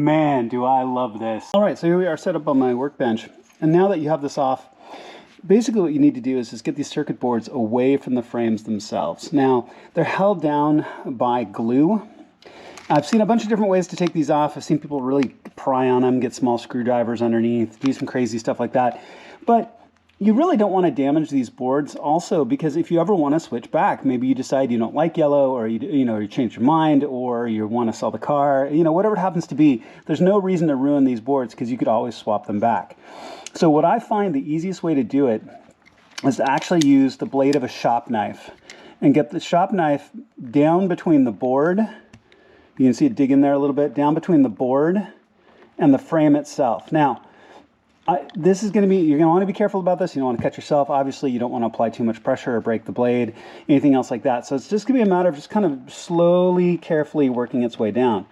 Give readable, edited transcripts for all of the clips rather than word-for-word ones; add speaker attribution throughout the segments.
Speaker 1: man, do I love this. All right, so here we are set up on my workbench. And now that you have this off, basically what you need to do is just get these circuit boards away from the frames themselves. Now, they're held down by glue. I've seen a bunch of different ways to take these off. I've seen people really pry on them, get small screwdrivers underneath, do some crazy stuff like that. But you really don't want to damage these boards also, because if you ever want to switch back, maybe you decide you don't like yellow, or you change your mind, or you want to sell the car, whatever it happens to be, there's no reason to ruin these boards because you could always swap them back. So what I find the easiest way to do it is to actually use the blade of a shop knife and get the shop knife down between the board. You can see it dig in there a little bit, down between the board and the frame itself. Now, this is going to be, you're going to want to be careful about this. You don't want to cut yourself. Obviously, you don't want to apply too much pressure or break the blade, anything else like that. So it's just going to be a matter of just kind of slowly, carefully working its way down.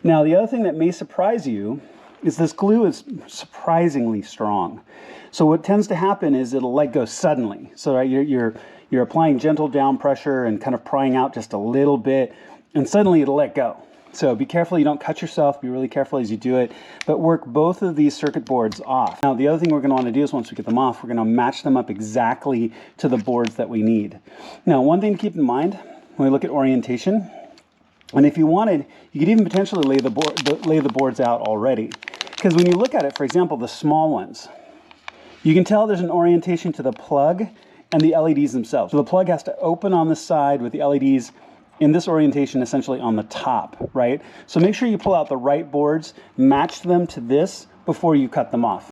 Speaker 1: Now, the other thing that may surprise you is this glue is surprisingly strong. So what tends to happen is it'll let go suddenly. So right, you're applying gentle down pressure and kind of prying out just a little bit, and suddenly it'll let go. So be careful you don't cut yourself, be really careful as you do it, but work both of these circuit boards off. Now the other thing we're going to want to do is once we get them off, we're going to match them up exactly to the boards that we need. Now one thing to keep in mind when we look at orientation, and if you wanted, you could even potentially lay the boards out already. Because when you look at it, for example, the small ones, you can tell there's an orientation to the plug and the LEDs themselves. So the plug has to open on the side with the LEDs in this orientation essentially on the top, right? So make sure you pull out the right boards, match them to this before you cut them off.